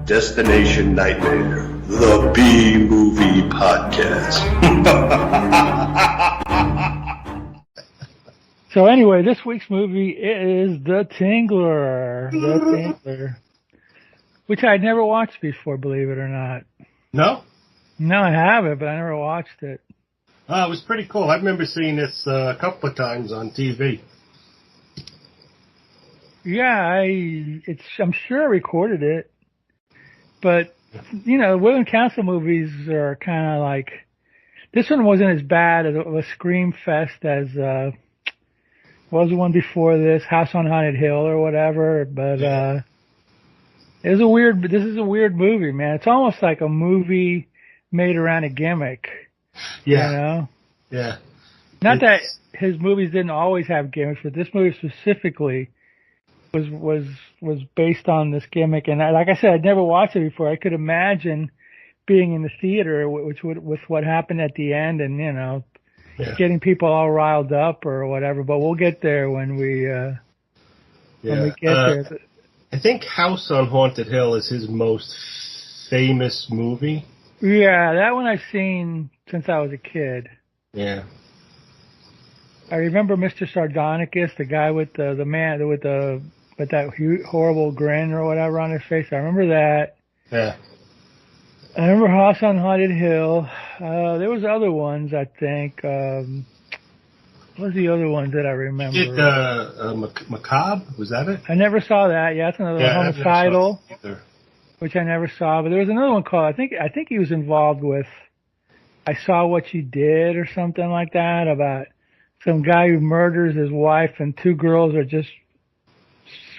Destination Nightmare, the B-Movie Podcast. So anyway, this week's movie is The Tingler. The Tingler. Which I'd never watched before, believe it or not. No? No, I haven't, but I never watched it. It was pretty cool. I remember seeing this a couple of times on TV. Yeah, I'm sure I recorded it. But, you know, Will & Council movies are kind of like, this one wasn't as bad as a Scream Fest as, what was the one before this, House on Haunted Hill or whatever, but, this is a weird movie, man. It's almost like a movie made around a gimmick. Yeah. You know? Yeah. Not that his movies didn't always have gimmicks, but this movie specifically was based on this gimmick. And like I said, I'd never watched it before. I could imagine being in the theater, with what happened at the end, and you know, getting people all riled up or whatever. But we'll get there when we get there. I think House on Haunted Hill is his most famous movie. Yeah, that one I've seen since I was a kid. Yeah. I remember Mr. Sardonicus, the guy with the man with that horrible grin or whatever on his face. I remember that. Yeah. I remember House on Haunted Hill. There was other ones, I think. What was the other ones that I remember? You did Macabre? Was that it? I never saw that. Yeah, that's another one. Homicidal, which I never saw. But there was another one called, I think he was involved with I Saw What You Did or something like that, about some guy who murders his wife and two girls are just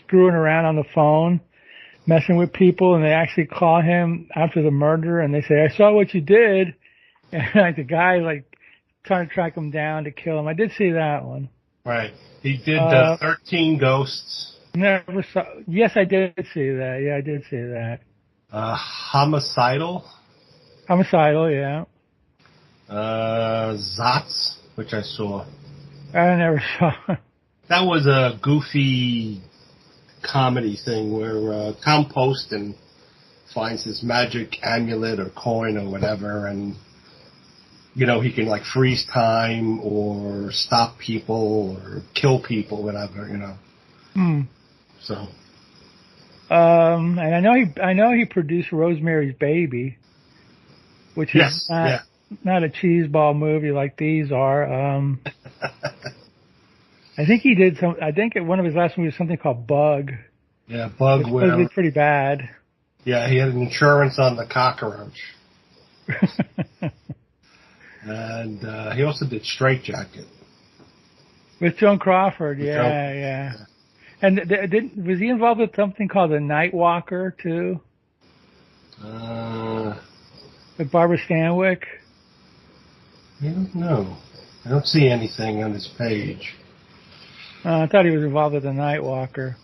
screwing around on the phone, messing with people, and they actually call him after the murder and they say, I saw what you did. And like the guy trying to track him down to kill him. I did see that one. Right. He did 13 Ghosts. Never saw. Yes, I did see that. Yeah, I did see that. Homicidal. Homicidal, yeah. Zotz, which I saw. I never saw. That was a goofy comedy thing where Tom Poston finds this magic amulet or coin or whatever, and you know, he can like freeze time or stop people or kill people, whatever, you know. So. And I know he produced Rosemary's Baby, which is not a cheeseball movie like these are. I think he did one of his last movies was something called Bug. Yeah, Bug. Which was pretty bad. Yeah, he had insurance on the cockroach. And he also did Straight Jacket. With Joan Crawford, yeah. And was he involved with something called The Night Walker, too? With Barbara Stanwyck? I don't know. I don't see anything on his page. I thought he was involved with The Night Walker.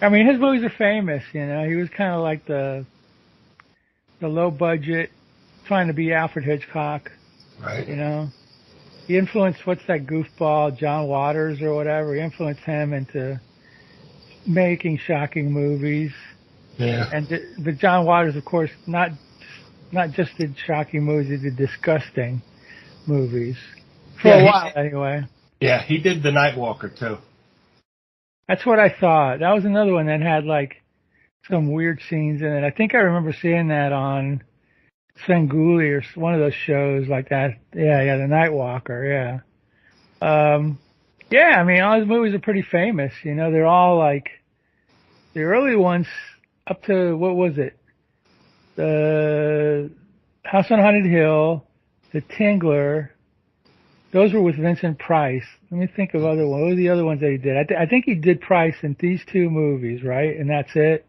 I mean, his movies are famous, you know. He was kind of like the low budget, trying to be Alfred Hitchcock. Right. You know. He influenced, what's that goofball, John Waters or whatever. He influenced him into making shocking movies. Yeah. But John Waters, of course, not just did shocking movies, he did disgusting movies. For a while, anyway. Yeah, he did The Night Walker, too. That's what I thought. That was another one that had, like, some weird scenes in it. I think I remember seeing that on Svengoolie or one of those shows like that. Yeah, The Night Walker, yeah. I mean, all his movies are pretty famous. You know, they're all, like, the early ones up to, what was it? The House on Haunted Hill, The Tingler. Those were with Vincent Price. Let me think of other ones. What were the other ones that he did? I think he did Price in these two movies, right? And that's it?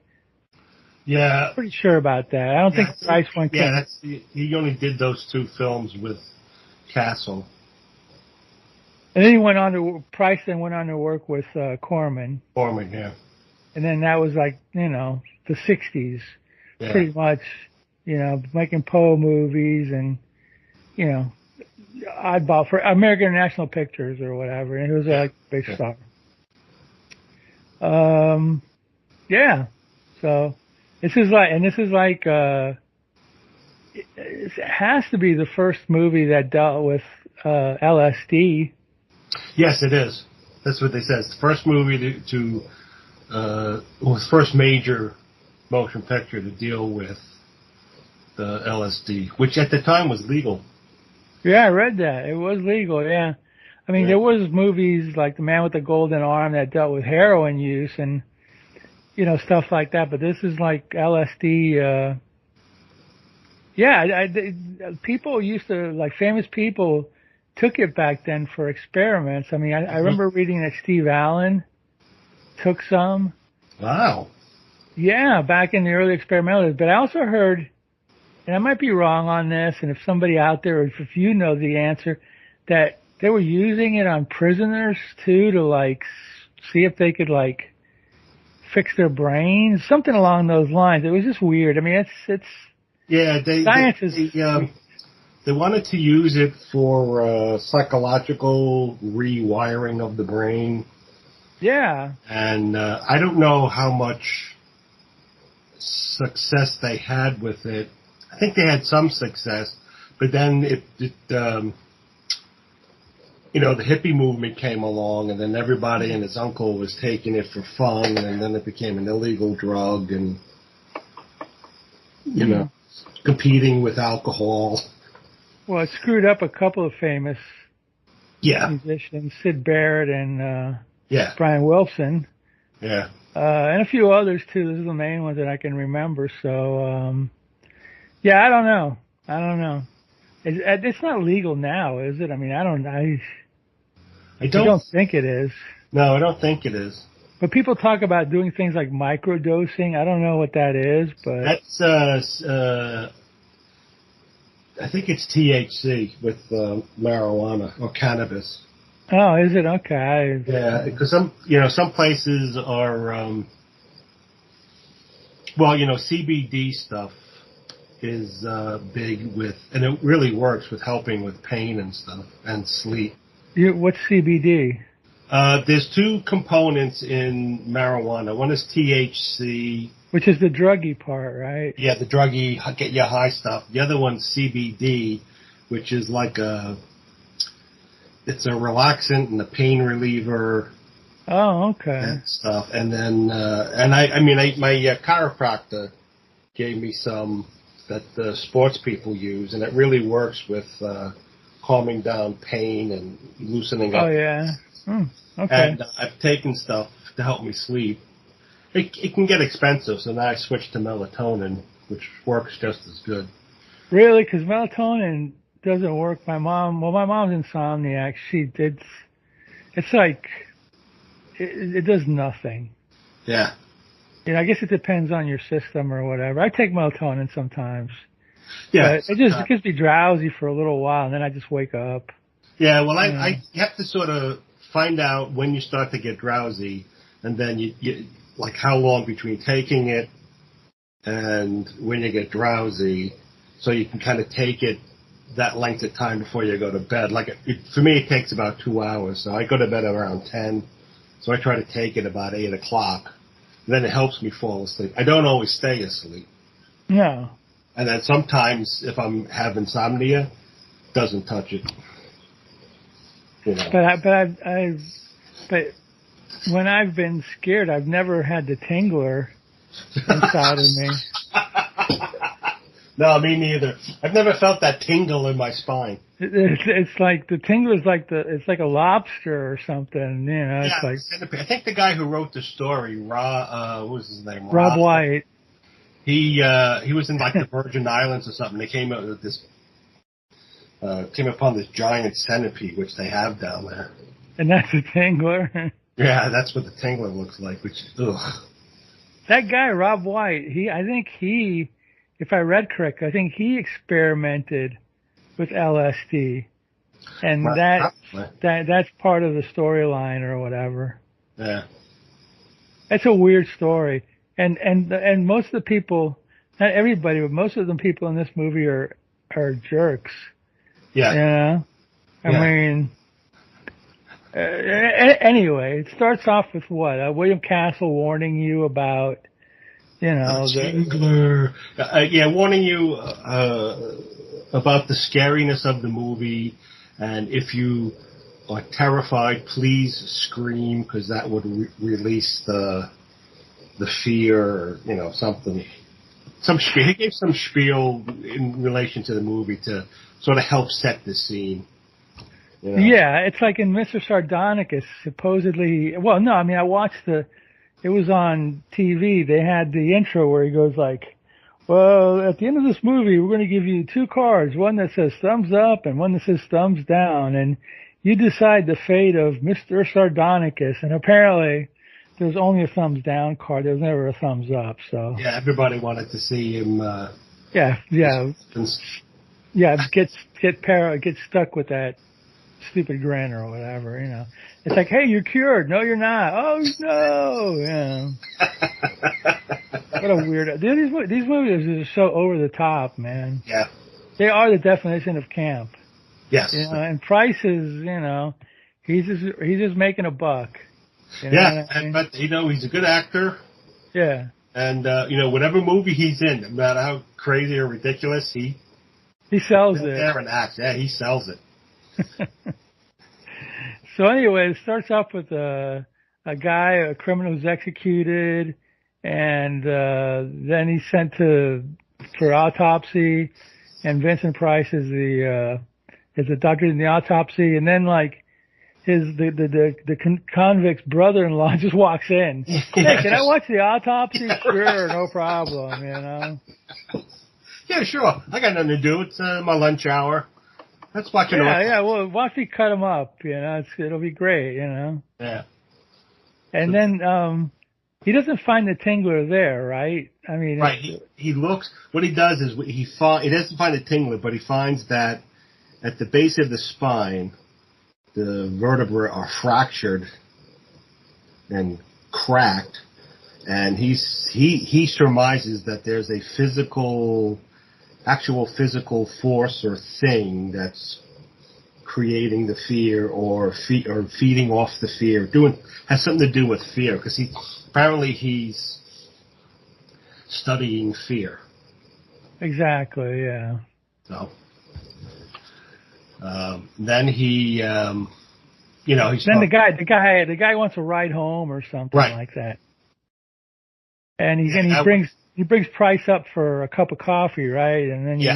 Yeah. I'm pretty sure about that. I don't think Price went. Yeah, he only did those two films with Castle. And then Price then went on to work with Corman. Corman, yeah. And then that was like, you know, the 60s. Yeah. Pretty much, you know, making Poe movies and, you know, oddball for American National Pictures or whatever. And it was like a big star. Yeah. So this is like it has to be the first movie that dealt with LSD. Yes, it is. That's what they said. It's the first movie was first major motion picture to deal with the LSD, which at the time was legal. Yeah, I read that. It was legal, yeah. I mean, there was movies like The Man with the Golden Arm that dealt with heroin use and, stuff like that, but this is like LSD, people used to, like famous people took it back then for experiments. I mean, I remember reading that Steve Allen took some. Wow. Yeah, back in the early experimentals. But I also heard, and I might be wrong on this, and if somebody out there, if you know the answer, that they were using it on prisoners too to like see if they could like fix their brains, something along those lines. It was just weird. I mean, it's science is. They wanted to use it for psychological rewiring of the brain. Yeah. And I don't know how much success they had with it. I think they had some success, but then the hippie movement came along, and then everybody and his uncle was taking it for fun, and then it became an illegal drug, and competing with alcohol. Well, it screwed up a couple of famous musicians, Syd Barrett and Brian Wilson. Yeah. And a few others too. Those are the main ones that I can remember. So, I don't know. It's not legal now, is it? I mean, I don't think it is. No, I don't think it is. But people talk about doing things like microdosing. I don't know what that is, but that's I think it's THC with marijuana or cannabis. Oh, is it? Okay. Yeah, because some places are, CBD stuff is big with, and it really works with helping with pain and stuff and sleep. What's CBD? There's two components in marijuana. One is THC. Which is the druggy part, right? Yeah, the druggy, get you high stuff. The other one's CBD, which is like it's a relaxant and a pain reliever. Oh, okay. And stuff. And then, my chiropractor gave me some that the sports people use, and it really works with calming down pain and loosening up. Oh, yeah. Okay. And I've taken stuff to help me sleep. It can get expensive, so now I switched to melatonin, which works just as good. Really? Because melatonin doesn't work. My mom's insomniac. It's like, it does nothing. Yeah. I guess it depends on your system or whatever. I take melatonin sometimes. Yeah. But it gives me drowsy for a little while, and then I just wake up. Yeah, well, I have to sort of find out when you start to get drowsy, and then you like how long between taking it and when you get drowsy, so you can kind of take it that length of time before you go to bed. Like for me, it takes about 2 hours, so I go to bed around 10, so I try to take it about 8 o'clock. And then it helps me fall asleep. I don't always stay asleep. No. And then sometimes if I'm have insomnia, doesn't touch it. But when I've been scared, I've never had the Tingler inside of me. No, me neither. I've never felt that tingle in my spine. It's like the Tingler's it's like a lobster or something. It's like. I think the guy who wrote the story, what was his name? Robb White. He was in like the Virgin Islands or something. They came up with came upon this giant centipede, which they have down there. And that's a Tingler. Yeah, that's what the Tingler looks like. That guy Robb White, if I read correctly, I think he experimented with LSD, and that's part of the storyline or whatever. Yeah, that's a weird story, and most of the people, not everybody, but most of the people in this movie are jerks. Yeah, I mean. Anyway, it starts off with what? William Castle warning you about You know, Tingler. Warning you about the scariness of the movie, and if you are terrified, please scream, because that would release the fear, or, you know, something. Some spiel. He gave some spiel in relation to the movie to sort of help set the scene. You know? Yeah, it's like in Mr. Sardonicus, supposedly. Well, no, I mean, I watched it was on TV. They had the intro where he goes like, well, at the end of this movie, we're going to give you 2 cards, one that says thumbs up and one that says thumbs down, and you decide the fate of Mr. Sardonicus. And apparently, there was only a thumbs down card. There was never a thumbs up. So yeah, everybody wanted to see him. Get stuck with that stupid grin or whatever. You know, it's like, hey, you're cured. No, you're not. Oh no. Yeah. What a weirdo. These movies are so over the top, man. Yeah. They are the definition of camp. Yes. You know, and Price is, you know, he's just making a buck. You know what I mean? But you know, he's a good actor. Yeah. And you know, whatever movie he's in, no matter how crazy or ridiculous, he sells it. There and acts. Yeah, he sells it. So anyway, it starts off with a criminal who's executed, and then he's sent for autopsy, and Vincent Price is the doctor in the autopsy, and then like the convict's brother-in-law just walks in. Hey, can I watch the autopsy? Sure, no problem. You know. Yeah, sure. I got nothing to do. It's my lunch hour. Let's watch it. Yeah. Well, watch me cut him up. You know, it'll be great. You know. Yeah. And then he doesn't find the Tingler there, right? I mean, right. He looks. What he does is he doesn't find the Tingler, but he finds that at the base of the spine, the vertebrae are fractured and cracked, and he surmises that there's a actual physical force or thing that's creating the fear or feeding off the fear. Has something to do with fear, because apparently he's studying fear. Exactly. Yeah. So. Then he, he's. Then the guy wants a ride home or something like that, and he brings Price up for a cup of coffee, right? And then he's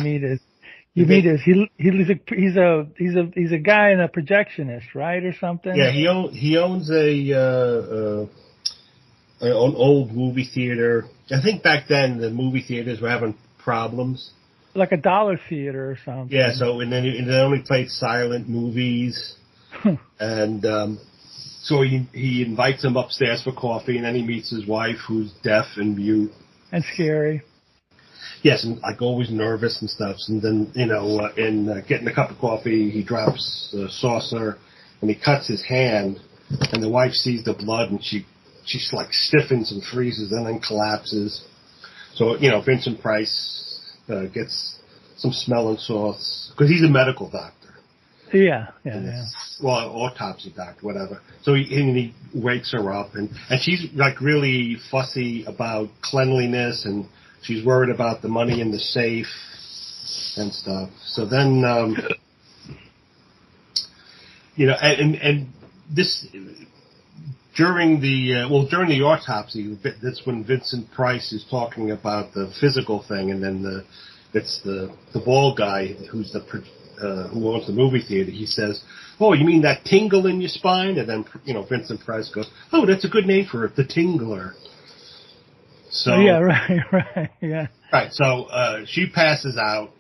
a guy and a projectionist, right, or something. Yeah, he owns an old movie theater. I think back then the movie theaters were having problems. Like a dollar theater or something. Yeah, so and they only played silent movies, and so he invites him upstairs for coffee, and then he meets his wife, who's deaf and mute and scary. Yes, and like always nervous and stuff. And then in getting a cup of coffee, he drops a saucer, and he cuts his hand, and the wife sees the blood, and she's like stiffens and freezes, and then collapses. So Vincent Price gets some smelling salts, because he's a medical doctor. Yeah. Well, autopsy doctor, whatever. So he wakes her up, and she's like really fussy about cleanliness, and she's worried about the money in the safe and stuff. So then, and this during the autopsy, that's when Vincent Price is talking about the physical thing, and then it's the bald guy who's who owns the movie theater. He says, "Oh, you mean that tingle in your spine?" And then Vincent Price goes, "Oh, that's a good name for it, the Tingler." So yeah, right, yeah. Right. So she passes out,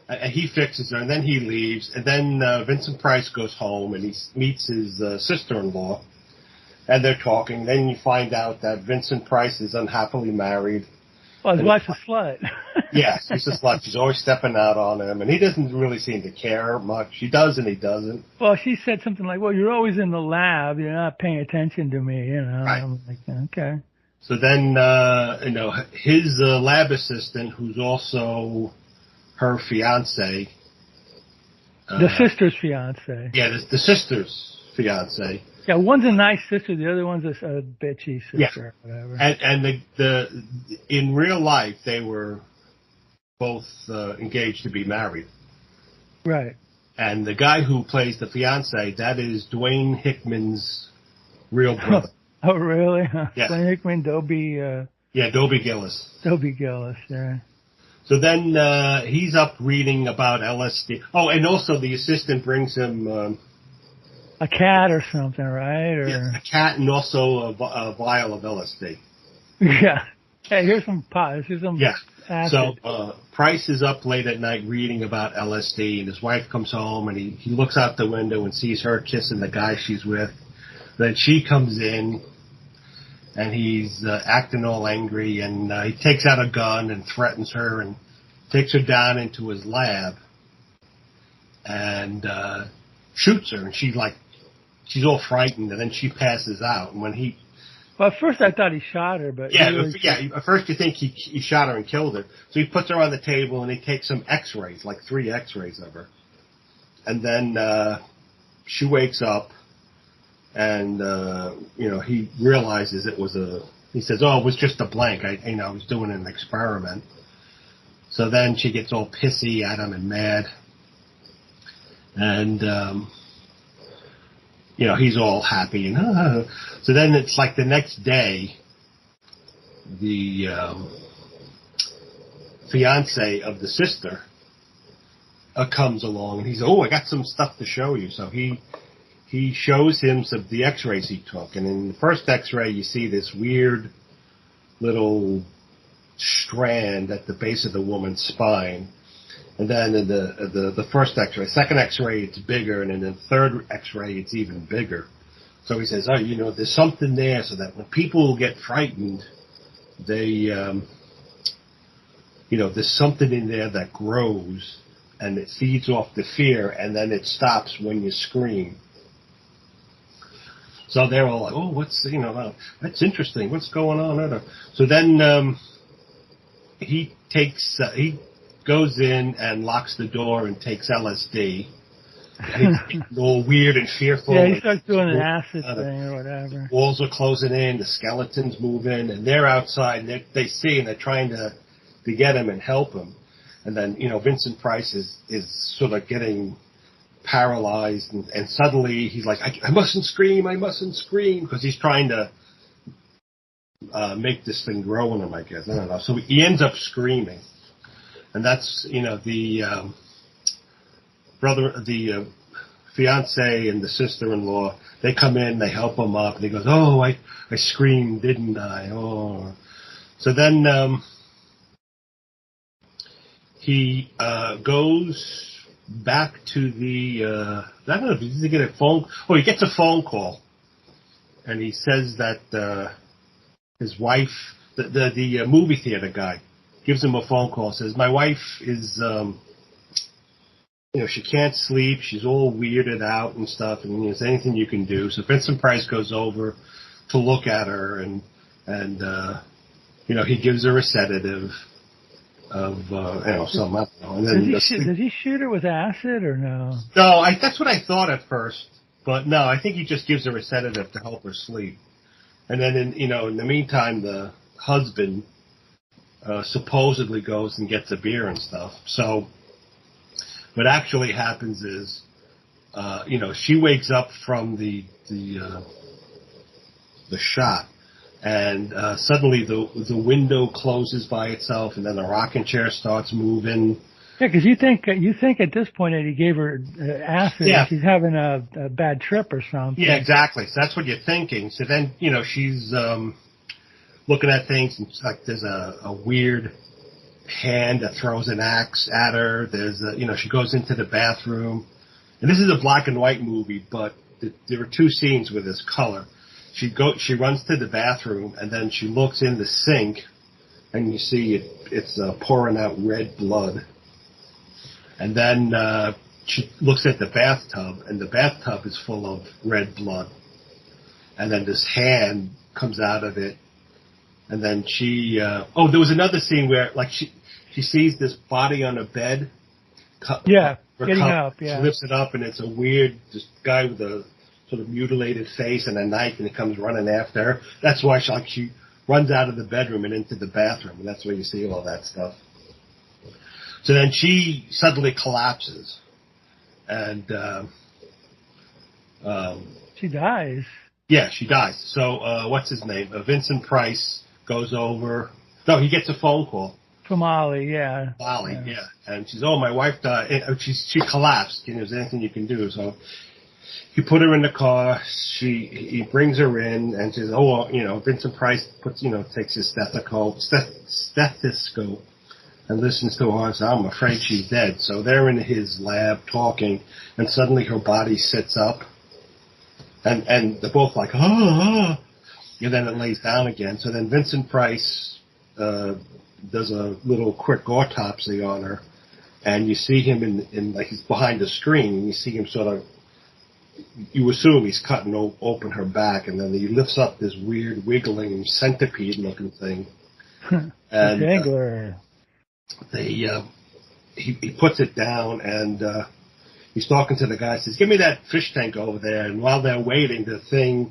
and he fixes her, and then he leaves, and then Vincent Price goes home, and he meets his sister-in-law, and they're talking. Then you find out that Vincent Price is unhappily married. Well, his wife's a slut. Yes, he's a slut. She's always stepping out on him, and he doesn't really seem to care much. He does and he doesn't. Well, she said something like, "Well, you're always in the lab. You're not paying attention to me." Right. I'm like, okay. So then, his lab assistant, who's also her fiance. The sister's fiance. Yeah, the sister's fiance. Yeah, one's a nice sister, the other one's a bitchy sister, or whatever. And the in real life they were both engaged to be married. Right. And the guy who plays the fiance, that is Dwayne Hickman's real brother. Oh, really? Yeah. Dwayne Hickman, Dobie. Dobie Gillis. Dobie Gillis, yeah. So then he's up reading about LSD. Oh, and also the assistant brings him a cat or something, right? Or a cat and also a vial of LSD. Yeah. Hey, here's some pot. Here's some acid. So Price is up late at night reading about LSD, and his wife comes home, and he looks out the window and sees her kissing the guy she's with. Then she comes in, and he's acting all angry, and he takes out a gun and threatens her and takes her down into his lab and shoots her, and she's all frightened, and then she passes out. And when well, at first I thought he shot her, but at first you think he shot her and killed her. So he puts her on the table and he takes some X-rays, like 3 X-rays of her, and then she wakes up, and he realizes it was he says, "Oh, it was just a blank. I was doing an experiment." So then she gets all pissy at him and mad, and he's all happy, and so then it's like the next day, the fiance of the sister comes along, and he's, "Oh, I got some stuff to show you." So he shows him some of the X-rays he took, and in the first X-ray you see this weird little strand at the base of the woman's spine. And then in the first X-ray, second X-ray, it's bigger, and in the third X-ray, it's even bigger. So he says, there's something there, so that when people get frightened, they, there's something in there that grows, and it feeds off the fear, and then it stops when you scream. So they're all like, "Oh, that's interesting. What's going on?" So then he goes in and locks the door and takes LSD. And he's all weird and fearful. Yeah, he starts doing an acid thing or whatever. Walls are closing in, the skeletons move in, and they're outside, and they see, and they're trying to get him and help him. And then, Vincent Price is sort of getting paralyzed, and suddenly he's like, I mustn't scream, because he's trying to make this thing grow in him, I guess. I don't know. So he ends up screaming. And that's, the fiance and the sister-in-law, they come in, they help him up, and he goes, "Oh, I screamed, didn't I? Oh." So then he goes back to I don't know, did he get a phone? Oh, he gets a phone call, and he says that his wife, the movie theater guy, gives him a phone call, says, "My wife is, she can't sleep. She's all weirded out and stuff, and is there anything you can do?" So Vincent Price goes over to look at her, and he gives her a sedative of, something, I don't know. And then does he shoot her with acid or no? No, that's what I thought at first, but no, I think he just gives her a sedative to help her sleep. And then, in the meantime, the husband supposedly goes and gets a beer and stuff. So what actually happens is, she wakes up from the shot, and suddenly the window closes by itself, and then the rocking chair starts moving. Yeah, because you think at this point that he gave her acid, and she's having a bad trip or something. Yeah, exactly. So that's what you're thinking. So then, she's looking at things, and like there's a weird hand that throws an axe at her. There's she goes into the bathroom, and this is a black and white movie, but there were 2 scenes with this color. She runs to the bathroom, and then she looks in the sink, and you see it's pouring out red blood. And then she looks at the bathtub, and the bathtub is full of red blood. And then this hand comes out of it, and then she. There was another scene where she sees this body on a bed. Getting up. Yeah. She lifts it up, and it's a weird guy with a sort of mutilated face and a knife, and he comes running after her. That's why she runs out of the bedroom and into the bathroom, and that's where you see all that stuff. So then she suddenly collapses, and she dies. Yeah, she dies. So what's his name? Vincent Price goes over. No, he gets a phone call. From Ollie, yeah. Ollie, yeah. And she's, oh, my wife died. She collapsed. Is there anything you can do? So he put her in the car. He brings her in, and says, oh, well, Vincent Price takes his stethoscope and listens to her and says, I'm afraid she's dead. So they're in his lab talking, and suddenly her body sits up, and they're both like, and then it lays down again. So then Vincent Price does a little quick autopsy on her, and you see him in like he's behind the screen, and you see him sort of, you assume he's cutting open her back, and then he lifts up this weird wiggling centipede-looking thing. And Tingler. He puts it down, and he's talking to the guy. Says, "Give me that fish tank over there." And while they're waiting, the thing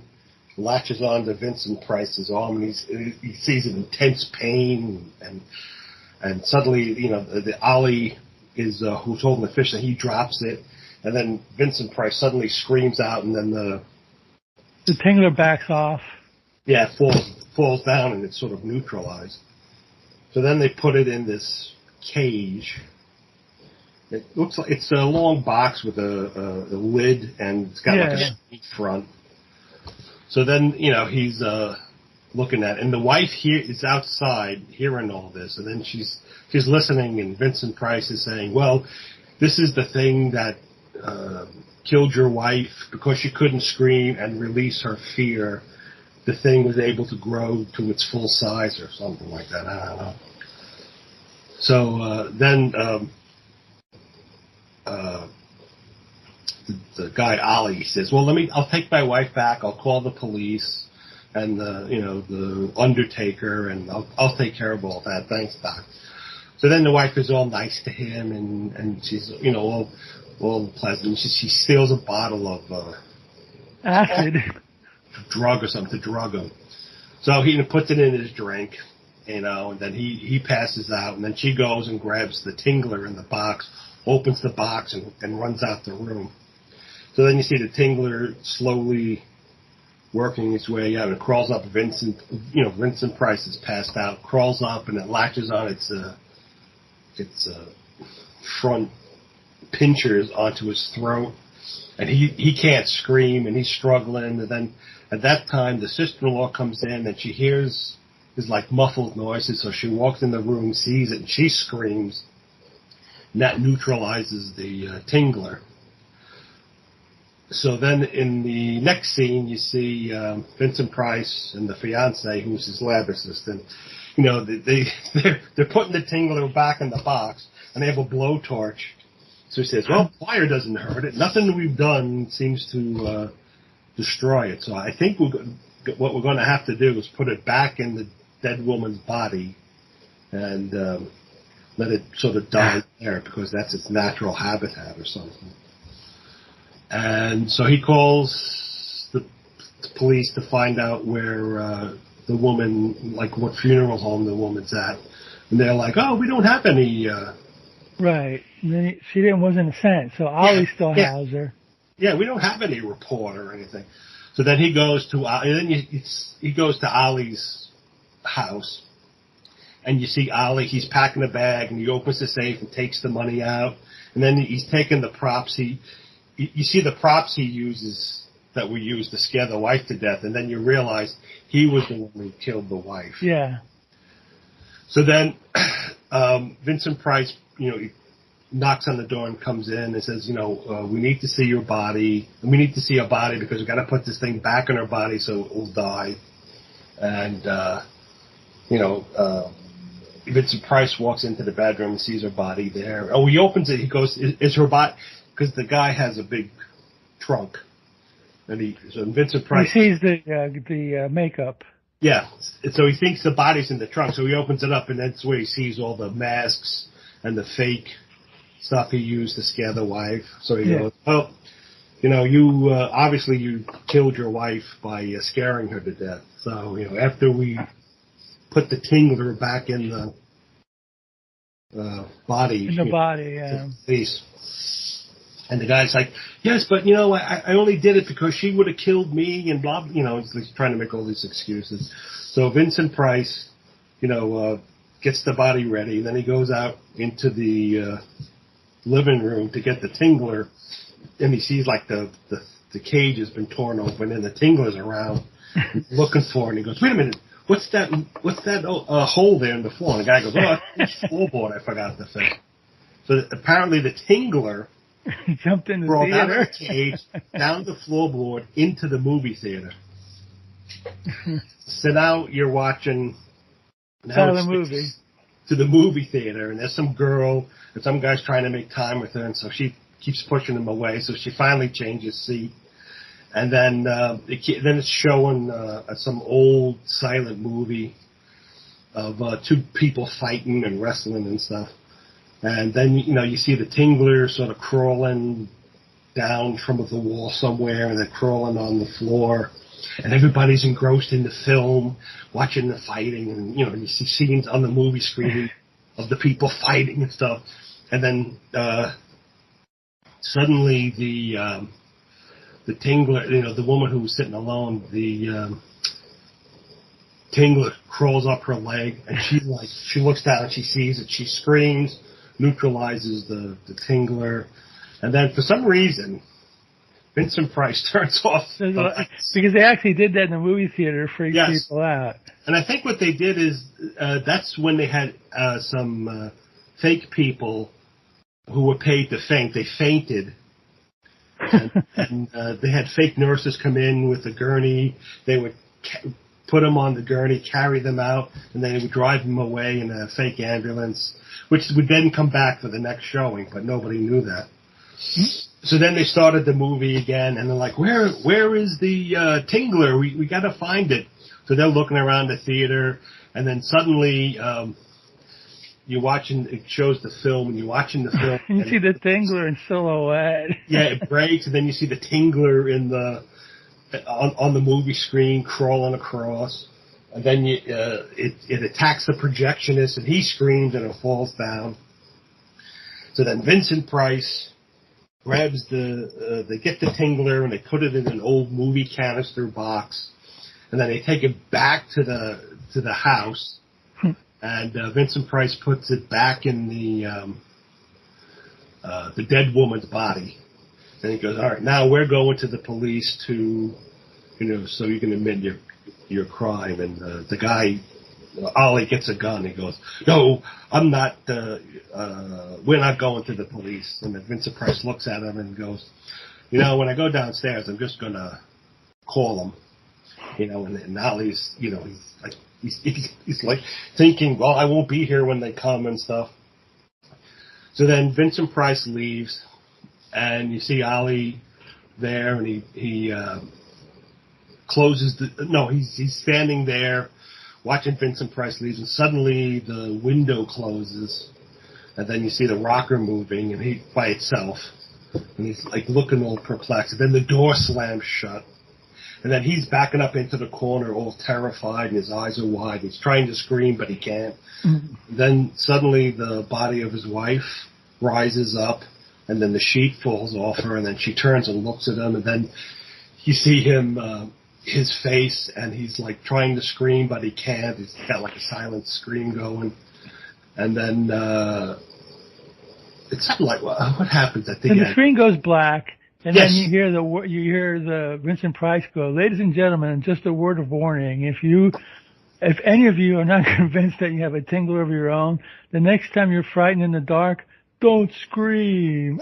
latches onto Vincent Price's arm, and he sees an intense pain, and suddenly, the Ollie is who's holding the fish, and he drops it, and then Vincent Price suddenly screams out, and then the Tingler backs off. Yeah, falls down, and it's sort of neutralized. So then they put it in this cage. It looks like it's a long box with a lid, and it's got like a straight front. So then, he's looking at it, and the wife here is outside hearing all this, and then she's listening, and Vincent Price is saying, well, this is the thing that killed your wife because she couldn't scream and release her fear. The thing was able to grow to its full size or something like that. I don't know. So then the guy Ollie says, "Well, I'll take my wife back. I'll call the police and the undertaker, and I'll take care of all that. Thanks, Doc." So then the wife is all nice to him, and she's all pleasant. She steals a bottle of acid. Drug or something to drug him. So he puts it in his drink, and then he passes out, and then she goes and grabs the Tingler in the box, opens the box, and runs out the room. So then you see the Tingler slowly working its way out, and it crawls up. Vincent Price is passed out, crawls up, and it latches on its front pinchers onto his throat, and he can't scream, and he's struggling. And then at that time, the sister-in-law comes in, and she hears these like muffled noises, so she walks in the room, sees it, and she screams, and that neutralizes the Tingler. So then in the next scene, you see Vincent Price and the fiance, who's his lab assistant. They're putting the Tingler back in the box, and they have a blowtorch. So he says, well, fire doesn't hurt it. Nothing we've done seems to destroy it. So I think what we're going to have to do is put it back in the dead woman's body and let it sort of die there, because that's its natural habitat or something. And so he calls the police to find out where the woman, like what funeral home the woman's at. And they're like, oh, we don't have any... Right. And then she wasn't sent, so Ollie still has her. Yeah, we don't have any report or anything. So then he goes to Ollie's house, and you see Ollie. He's packing a bag, and he opens the safe and takes the money out, and then he's taking the props. You see the props he uses that we use to scare the wife to death, and then you realize he was the one who killed the wife. Yeah. So then Vincent Price, he knocks on the door and comes in and says, we need to see your body. We need to see your body because we've got to put this thing back in her body so it will die. And, Vincent Price walks into the bedroom and sees her body there. Oh, he opens it. He goes, is her body, because the guy has a big trunk. And so Vincent Price. He sees the makeup. Yeah. So he thinks the body's in the trunk. So he opens it up, and that's where he sees all the masks and the fake stuff he used to scare the wife. So he goes, oh, you obviously you killed your wife by scaring her to death. So, after we put the Tingler back in the body. In the body, yeah. Police. And the guy's like, yes, but, I only did it because she would have killed me and blah, he's trying to make all these excuses. So Vincent Price, gets the body ready. And then he goes out into the living room to get the Tingler. And he sees, like, the cage has been torn open and the Tingler's around looking for it. And he goes, wait a minute. What's that hole there in the floor? And the guy goes, it's floorboard I forgot to fix. So apparently the Tingler jumped in the crawled out theater. of the cage, down the floorboard, into the movie theater. So now you're watching the movie. To the movie theater, and there's some girl, and some guy's trying to make time with her, and so she keeps pushing him away, so she finally changes seat. And then it's showing some old silent movie of two people fighting and wrestling and stuff. And then, you see the Tingler sort of crawling down from the wall somewhere and then crawling on the floor. And everybody's engrossed in the film, watching the fighting. And, you see scenes on the movie screen of the people fighting and stuff. And then suddenly the Tingler, the woman who was sitting alone, the Tingler crawls up her leg, and she looks down, she sees it, she screams, neutralizes the Tingler, and then for some reason, Vincent Price turns off. Because they actually did that in the movie theater, freak people out. And I think what they did is, that's when they had some fake people who were paid to faint. They fainted. And they had fake nurses come in with a gurney. They would put them on the gurney, carry them out, and then they would drive them away in a fake ambulance, which would then come back for the next showing, but nobody knew that. So then they started the movie again, and they're like, where is the Tingler? We got to find it. So they're looking around the theater, and then suddenly it shows the film, and you're watching the film. You see the Tingler in silhouette. Yeah, it breaks, and then you see the Tingler on the movie screen crawling across, and then it attacks the projectionist, and he screams, and it falls down. So then Vincent Price grabs they get the Tingler, and they put it in an old movie canister box, and then they take it back to the house. And Vincent Price puts it back in the dead woman's body. And he goes, all right, now we're going to the police to, so you can admit your crime. And the guy, Ollie, gets a gun. He goes, no, I'm not, we're not going to the police. And then Vincent Price looks at him and goes, when I go downstairs, I'm just going to call him. And Ollie's, he's like thinking, well, I won't be here when they come and stuff. So then Vincent Price leaves, and you see Ollie there, and he closes he's standing there watching Vincent Price leave, and suddenly the window closes, and then you see the rocker moving, and he by itself, and he's like looking all perplexed, and then the door slams shut. And then he's backing up into the corner all terrified, and his eyes are wide. He's trying to scream, but he can't. Mm-hmm. Then suddenly the body of his wife rises up, and then the sheet falls off her, and then she turns and looks at him, and then you see him, his face, and he's like trying to scream, but he can't. He's got like a silent scream going. And then it's something like, what happens at the end? And the screen goes black. And yes. Then you hear the Vincent Price go, ladies and gentlemen, just a word of warning. If any of you are not convinced that you have a Tingler of your own, the next time you're frightened in the dark, don't scream.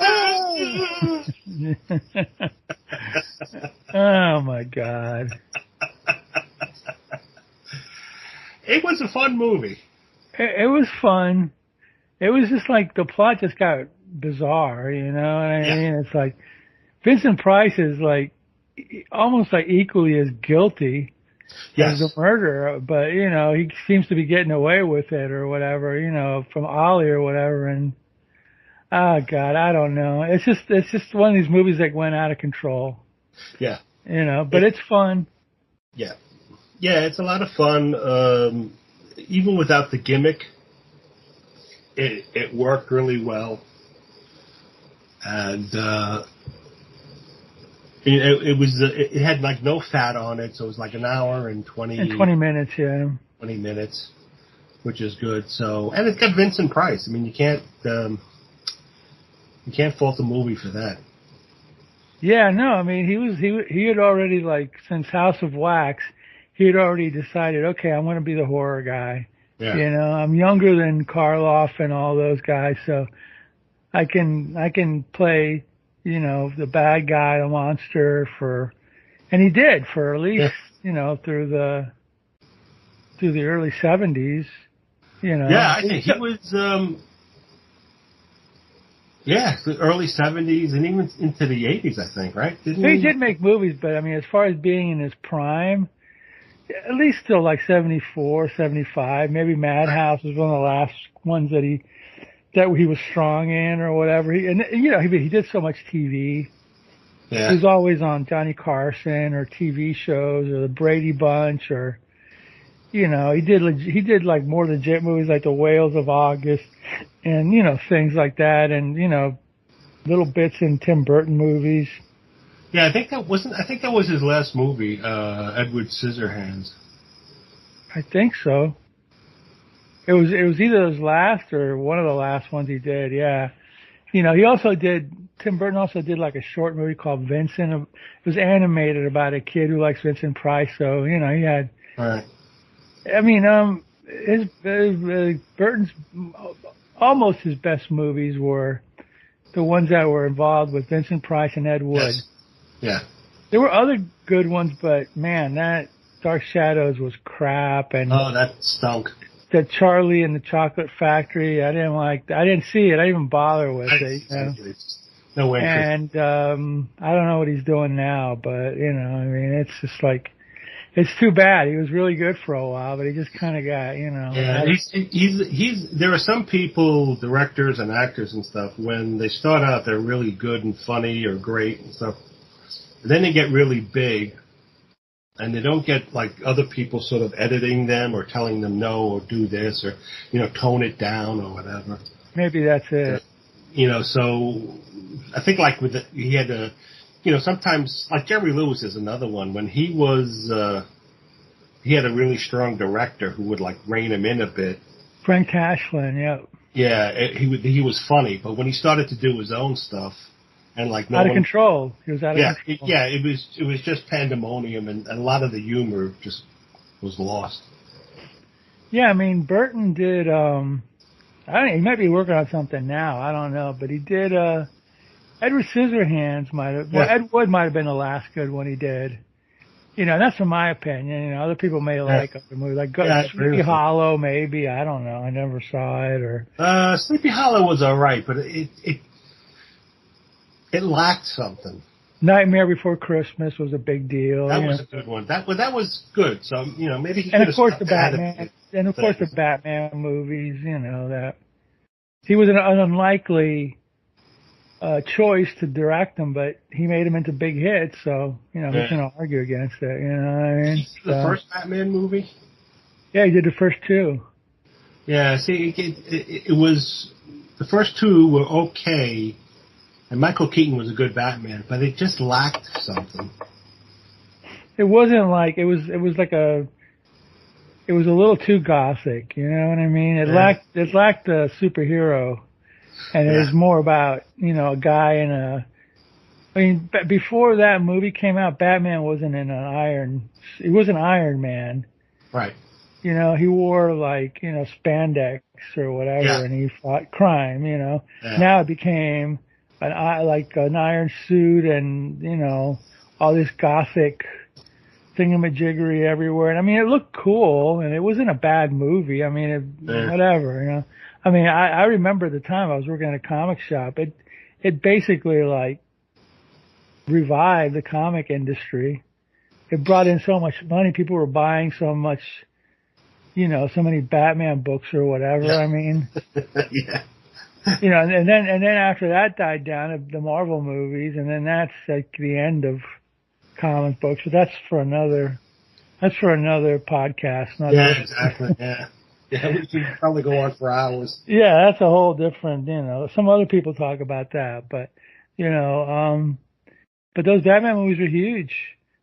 Oh my God. It was a fun movie. It was fun. It was just like the plot just got bizarre, I mean, it's like, Vincent Price is like almost like equally as guilty as the murder, but he seems to be getting away with it or whatever, from Ollie or whatever. And Oh God, I don't know. It's just one of these movies that went out of control. Yeah. But it's fun. Yeah. Yeah, it's a lot of fun. Even without the gimmick, it worked really well. And it had like no fat on it, so it was like an hour and 20 minutes, yeah. 20 minutes, which is good. So, and it's got Vincent Price. I mean, you can't fault the movie for that. Yeah, no, I mean he had already, like, since House of Wax, he had already decided, okay, I'm going to be the horror guy. Yeah. I'm younger than Karloff and all those guys, so I can play, the bad guy, the monster and he did for at least, through the early 70s, Yeah, I think he was, the early 70s and even into the 80s, I think, right? He did make movies, but I mean, as far as being in his prime, at least till like 74, 75, maybe Madhouse was one of the last ones that he was strong in or whatever. He did so much TV. Yeah. He was always on Johnny Carson or TV shows or the Brady Bunch or, he did like more legit movies like The Whales of August and, things like that and, little bits in Tim Burton movies. Yeah, I think that was his last movie, Edward Scissorhands. I think so. It was either his last or one of the last ones he did, yeah. Tim Burton also did like a short movie called Vincent. It was animated about a kid who likes Vincent Price, so, he had... Right. I mean, Burton's, almost his best movies were the ones that were involved with Vincent Price and Ed Wood. Yes. Yeah. There were other good ones, but man, that Dark Shadows was crap. And that stunk. The Charlie and the Chocolate Factory, I didn't see it. I didn't even bother with it. No interest. And I don't know what he's doing now, but I mean, it's just like, it's too bad. He was really good for a while, but he just kind of got, Yeah, there are some people, directors and actors and stuff, when they start out, they're really good and funny or great and stuff. Then they get really big, and they don't get, like, other people sort of editing them or telling them no or do this or, tone it down or whatever. Maybe that's it. So I think, like, he had a... sometimes, like Jerry Lewis is another one. When he was, he had a really strong director who would, like, rein him in a bit. Frank Tashlin, yeah. Yeah, he was funny, but when he started to do his own stuff, and like out of control, he was out of control. It was just pandemonium, and a lot of the humor just was lost. Yeah, I mean, Burton did. He might be working on something now. I don't know, but he did. Edward Scissorhands might have. Well, Ed Wood might have been the last good one he did. That's from my opinion. Other people may like other movies, like Sleepy Hollow, maybe. I don't know. I never saw it. Or Sleepy Hollow was all right, but it lacked something. Nightmare Before Christmas was a big deal. That was a good one. That was good. So maybe he. And of course the Batman. And of course the Batman movies. That he was an unlikely choice to direct them, but he made them into big hits, so who's gonna argue against it? You know what I mean? The first Batman movie. Yeah, he did the first two. Yeah, see, it was the first two were okay, and Michael Keaton was a good Batman, but it just lacked something. It wasn't like it was a little too gothic. You know what I mean? It lacked the superhero. And it was more about, a guy in a... I mean, before that movie came out, Batman wasn't in he was an Iron Man. Right. He wore, like, spandex or whatever, and he fought crime, Yeah. Now it became an iron suit and, all this gothic thingamajiggery everywhere. And, I mean, it looked cool, and it wasn't a bad movie. I mean, whatever, I mean, I remember the time I was working at a comic shop. It basically, like, revived the comic industry. It brought in so much money. People were buying so much, so many Batman books or whatever. I mean, and then after that died down, the Marvel movies, and then that's like the end of comic books. But that's for another podcast. Yeah, exactly. Yeah. Yeah, we could probably go on for hours. Yeah, that's a whole different, some other people talk about that, but, but those Batman movies were huge.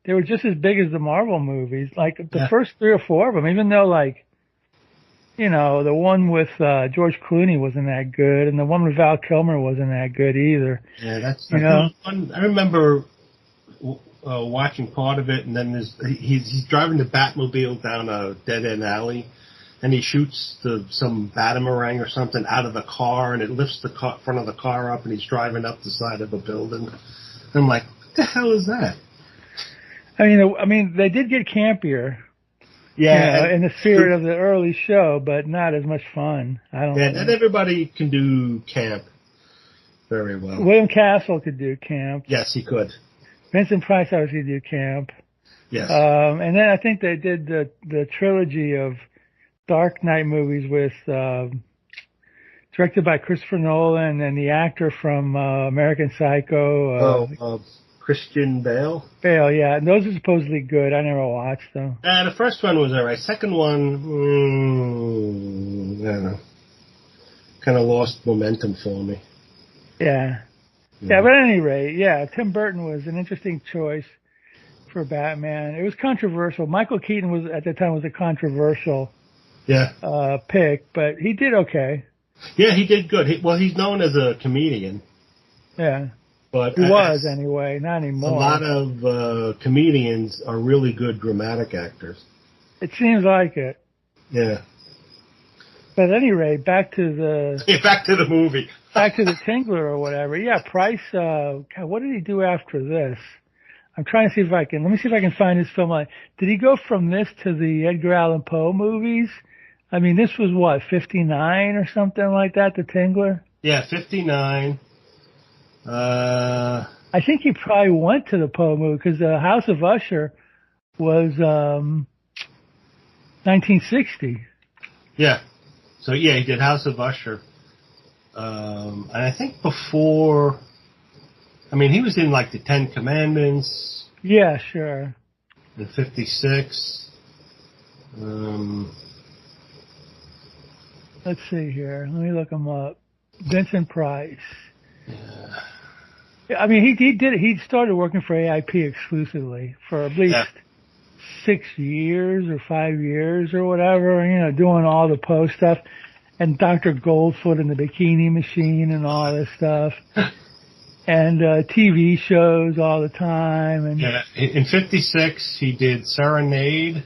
They were just as big as the Marvel movies. Like the first 3 or 4 of them, even though the one with George Clooney wasn't that good, and the one with Val Kilmer wasn't that good either. Yeah, that's I remember watching part of it, and then he's driving the Batmobile down a dead end alley, and he shoots some Batamarang or something out of the car, and it lifts the front of the car up, and he's driving up the side of a building. And I'm like, what the hell is that? I mean, they did get campier. Yeah, in the spirit of the early show, but not as much fun. I don't think. And everybody can do camp very well. William Castle could do camp. Yes, he could. Vincent Price obviously do camp. Yes. And then I think they did the trilogy of Dark Knight movies with directed by Christopher Nolan and the actor from American Psycho. Christian Bale? Bale, yeah. And those are supposedly good. I never watched them. The first one was alright. Second one, I don't know. Kind of lost momentum for me. Yeah. Yeah, but at any rate, Tim Burton was an interesting choice for Batman. It was controversial. Michael Keaton was, at the time, was a controversial pick, but he did okay. Yeah, he did good. He's known as a comedian. Yeah. But he was anyway, not anymore. A lot of comedians are really good dramatic actors. It seems like it. Yeah. But at any rate, back to the movie. Back to the Tingler or whatever. Yeah, Price, God, what did he do after this? I'm trying to see if let me see if I can find his film. Did he go from this to the Edgar Allan Poe movies? I mean, this was what, 59 or something like that, the Tingler? Yeah, 59. I think he probably went to the Poe movie because the House of Usher was 1960. Yeah. So, he did House of Usher. And I think before, he was in like the 10 Commandments. Yeah, sure. In 56. Let's see here. Let me look him up. Vincent Price. Yeah. He started working for AIP exclusively for at least 6 years or 5 years or whatever, doing all the Poe stuff and Dr. Goldfoot and the Bikini Machine and all this stuff and TV shows all the time. And in 56, he did Serenade,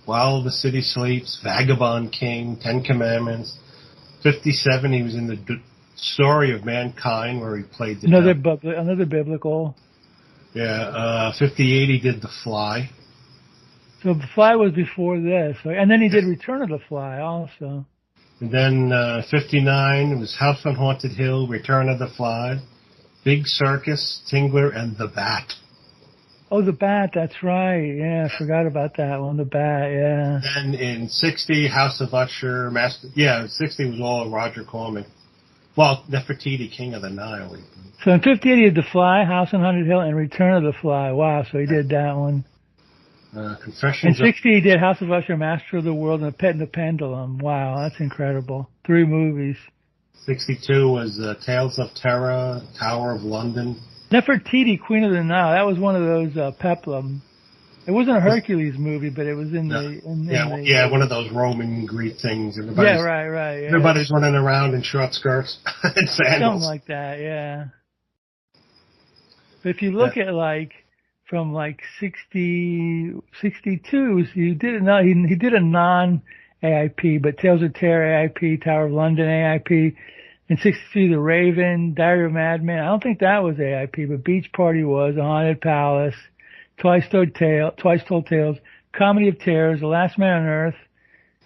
While the City Sleeps, Vagabond King, 10 Commandments. 57, he was in the Story of Mankind, where he played another biblical. Yeah, 58 he did The Fly. So The Fly was before this, and then he did Return of the Fly also. And then 59 it was House on Haunted Hill, Return of the Fly, Big Circus, Tingler, and The Bat. Oh, The Bat, that's right. Yeah, I forgot about that one. The Bat, yeah. And in 60, House of Usher, 60 was all Roger Corman. Well, Nefertiti, King of the Nile. So in 58 he did The Fly, House on Haunted Hill, and Return of the Fly. Wow, so he did that one. Confessions. In 60 he did House of Usher, Master of the World, and The Pet and the Pendulum. Wow, that's incredible. 3 movies. 62 was Tales of Terror, Tower of London. Nefertiti, Queen of the Nile. That was one of those peplum. It wasn't a Hercules movie, but it was in one of those Roman Greek things. Right. Yeah. Everybody's running around in short skirts and sandals. Something like that, yeah. But if you look at from 62, he did a non-AIP, but Tales of Terror AIP, Tower of London AIP. In 63, The Raven, Diary of a Madman. I don't think that was AIP, but Beach Party was, A Haunted Palace, Twice Told Tales, Comedy of Terrors, The Last Man on Earth,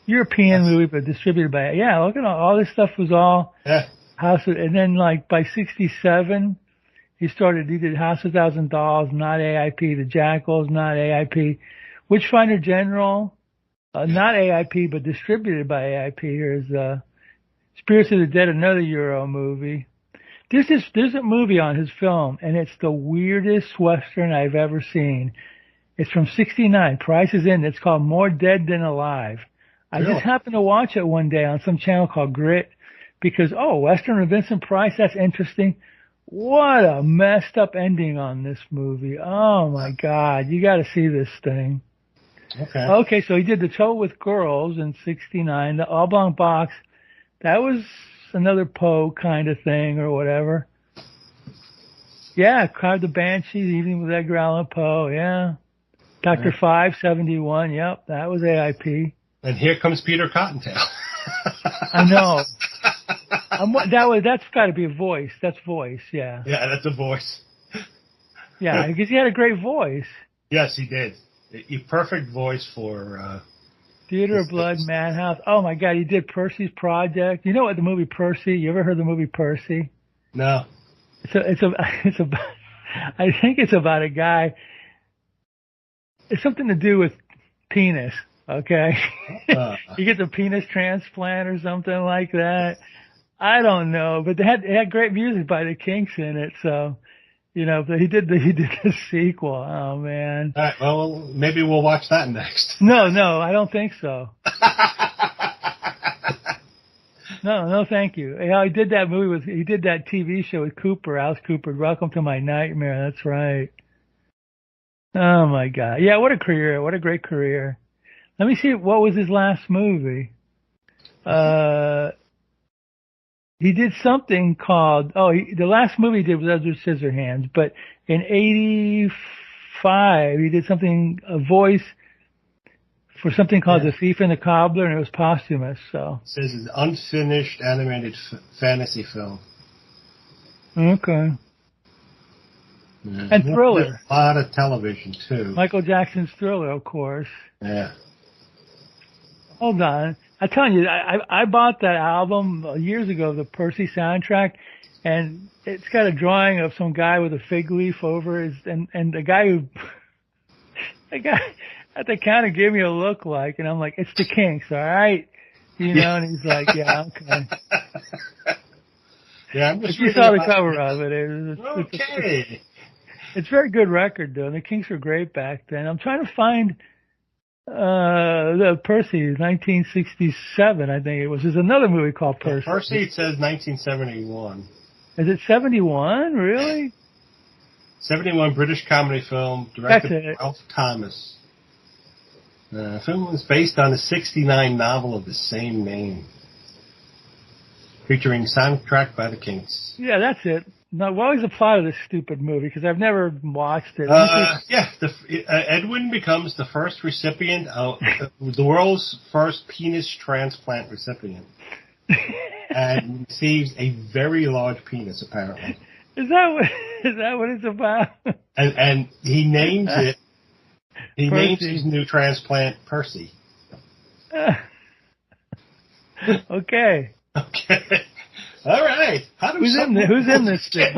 European movie, but distributed by, look at all this stuff was all House of, and then by 67, he did House of Thousand Dolls, not AIP, The Jackals, not AIP, Witchfinder General, not AIP, but distributed by AIP. Here's, Spirits of the Dead, another Euro movie. There's a movie on his film, and it's the weirdest Western I've ever seen. It's from '69. Price is in. It's called More Dead Than Alive. I Really? just happened to watch it one day on some channel called Grit because, Western with Vincent Price, that's interesting. What a messed up ending on this movie. Oh my God. You got to see this thing. Okay, so he did The Trouble with Girls in '69, the Oblong Box. That was another Poe kind of thing or whatever. Yeah, Crowd the Banshees, Evening with Edgar Allan Poe, yeah. Dr. Five, '71, yep, that was AIP. And here comes Peter Cottontail. I know. That's got to be a voice. That's voice, yeah. Yeah, that's a voice. Yeah, because he had a great voice. Yes, he did. A perfect voice for... Theater of Blood, Madhouse. Oh my God, he did Percy's Project. You know what the movie Percy? You ever heard the movie Percy? No. I think it's about a guy. It's something to do with penis. Okay, he gets a penis transplant or something like that. I don't know, but it had great music by the Kinks in it. So, but he did the sequel. Oh man. All right, well, maybe we'll watch that next. No, I don't think so. No, thank you. He did that he did that TV show with Alice Cooper, Welcome to My Nightmare. That's right. Oh my God. Yeah, what a career. What a great career. Let me see, what was his last movie? He did something called, the last movie he did was Edward Scissorhands, but in '85 he did a voice for something called The Thief and the Cobbler, and it was posthumous, so. It says it's an unfinished animated fantasy film. Okay. Yeah. And Thriller. A lot of television, too. Michael Jackson's Thriller, of course. Yeah. Hold on. I'm telling you, I bought that album years ago, the Percy soundtrack, and it's got a drawing of some guy with a fig leaf over his, and the guy at the counter gave me a look like, and I'm like, it's the Kinks, all right? And he's like, yeah, okay. Yeah, I'm just you saw the cover of it. Okay. It's a very good record, though. The Kinks were great back then. I'm trying to find the Percy, 1967, I think it was. There's another movie called Percy. Percy, it says 1971. Is it 71? Really? 71 British comedy film directed by Ralph Thomas. The film was based on a '69 novel of the same name, featuring soundtrack by the Kinks. Yeah, that's it. Now, what was the plot of this stupid movie? Because I've never watched it. Edwin becomes the first recipient of the world's first penis transplant recipient, and receives a very large penis. Apparently, is that what it's about? And he names it. He Percy. names his new transplant Percy. Okay. All right. Who's in this thing?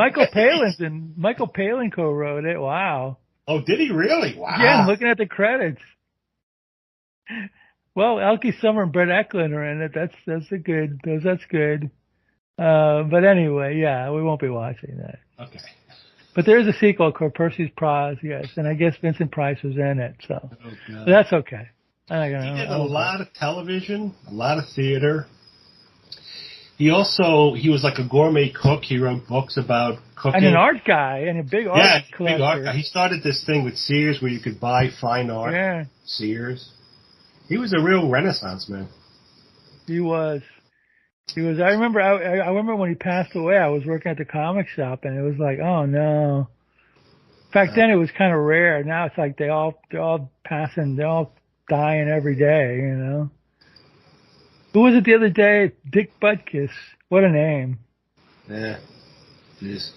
Michael Palin co-wrote it. Wow. Oh, did he really? Wow. Yeah, I'm looking at the credits. Well, Elkie Summer and Brett Eklund are in it. That's good. But anyway, yeah, we won't be watching that. Okay. But there is a sequel called Percy's Prize, yes, and I guess Vincent Price was in it, so but that's okay. He did a lot of television, a lot of theater. He was like a gourmet cook. He wrote books about cooking. And an art guy, and a big art collector. Big art guy. He started this thing with Sears where you could buy fine art. Yeah. Sears. He was a real Renaissance man. He was. I remember when he passed away, I was working at the comic shop, and it was like, oh no. Back then it was kind of rare. Now it's like they're all passing, they're all dying every day, Who was it the other day? Dick Butkus. What a name. Yeah. Jeez.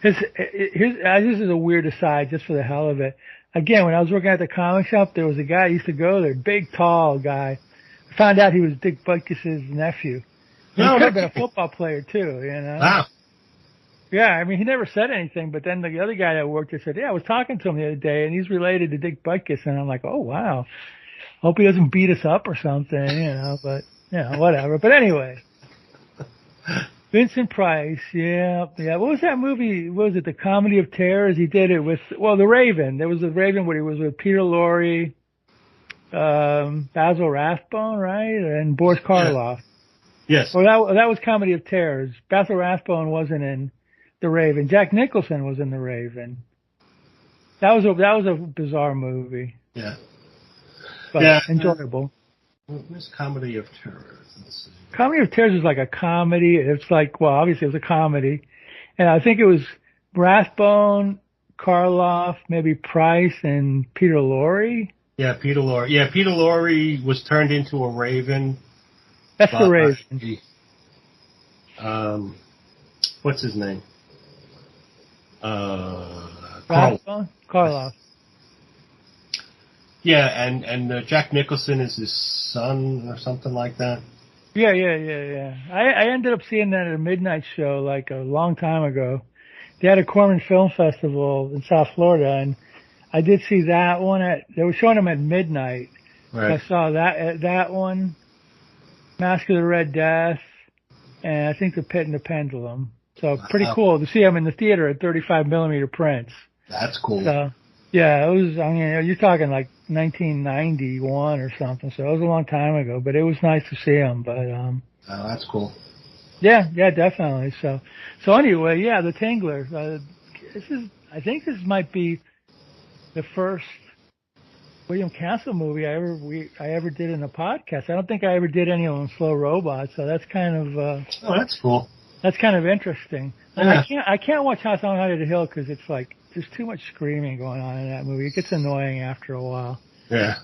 This is a weird aside just for the hell of it. Again, when I was working at the comic shop, there was a guy who used to go there, big, tall guy. I found out he was Dick Butkus' nephew. He could have been a football player too, Wow. Yeah, I mean, he never said anything, but then the other guy that worked there said, yeah, I was talking to him the other day, and he's related to Dick Butkus, and I'm like, oh, wow. Hope he doesn't beat us up or something, but, whatever. But anyway. Vincent Price, yeah. What was that movie? What was it, The Comedy of Terrors? He did it with, The Raven. There was The Raven where he was with Peter Lorre, Basil Rathbone, right? And Boris Karloff. Yes. Well, that was Comedy of Terrors. Basil Rathbone wasn't in The Raven. Jack Nicholson was in The Raven. That was a bizarre movie. Yeah. But enjoyable. Where's Comedy of Terrors? Let's see. Comedy of Terrors is like a comedy. It's like, well, obviously it was a comedy. And I think it was Rathbone, Karloff, maybe Price, and Peter Lorre. Yeah, Peter Lorre. Yeah, Peter Lorre was turned into a raven. That's The Raven. What's his name? Rathbone? Karloff. Yeah, and Jack Nicholson is his son or something like that. Yeah. I ended up seeing that at a midnight show like a long time ago. They had a Corman Film Festival in South Florida, and I did see that one. They were showing them at midnight. Right. I saw that one, Mask of the Red Death, and I think The Pit and the Pendulum. So pretty cool to see them in the theater at 35 millimeter prints. That's cool. So, yeah, it was, you're talking like 1991 or something, so it was a long time ago, but it was nice to see them. But, oh, that's cool. Yeah, definitely. So anyway, yeah, the Tingler. I think this might be the first William Castle movie I ever did in a podcast. I don't think I ever did any on Slow Robots, so that's kind of oh, that's cool. That's kind of interesting. Yeah. I can't watch House on Haunted Hill because it's like there's too much screaming going on in that movie. It gets annoying after a while. Yeah.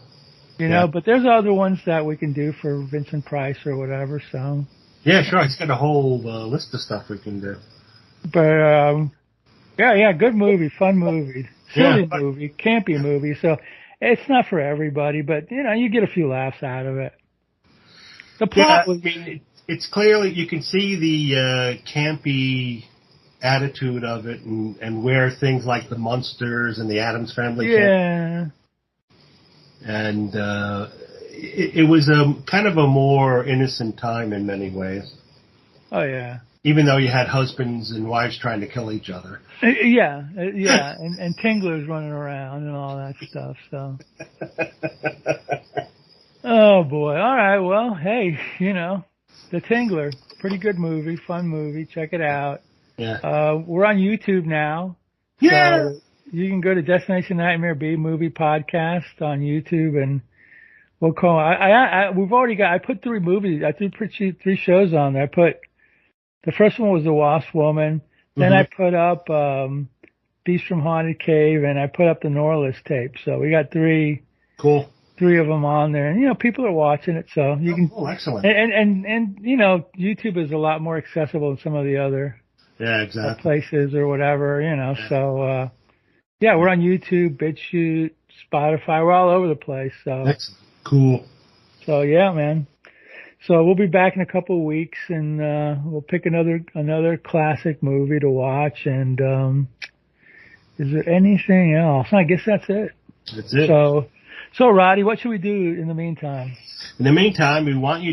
You know, but there's other ones that we can do for Vincent Price or whatever. So. Yeah, sure. He's got a whole list of stuff we can do. But yeah, good movie, fun movie, silly movie, campy movie. So it's not for everybody, but you get a few laughs out of it. The plot was. It's clearly, you can see the campy attitude of it and where things like the Munsters and the Addams Family came. And it was a kind of a more innocent time in many ways. Oh, yeah. Even though you had husbands and wives trying to kill each other. Yeah, and Tingler's running around and all that stuff, so. Oh, boy. All right, well, hey, The Tingler, pretty good movie, fun movie. Check it out. Yeah. We're on YouTube now. Yeah. So you can go to Destination Nightmare B Movie Podcast on YouTube, and we'll call. We've already got. I put 3 movies. I threw 3 shows on there. I put the first one was The Wasp Woman. Then I put up Beast from Haunted Cave, and I put up the Norless tape. So we got 3. Cool. 3 of them on there, and people are watching it, so you can. Oh, excellent! And YouTube is a lot more accessible than some of the other places or whatever, So we're on YouTube, BitChute, Spotify, we're all over the place. So excellent. Cool. So yeah, man. So we'll be back in a couple of weeks, and we'll pick another classic movie to watch. And is there anything else? I guess that's it. That's it. So, Roddy, what should we do in the meantime? In the meantime, we want you to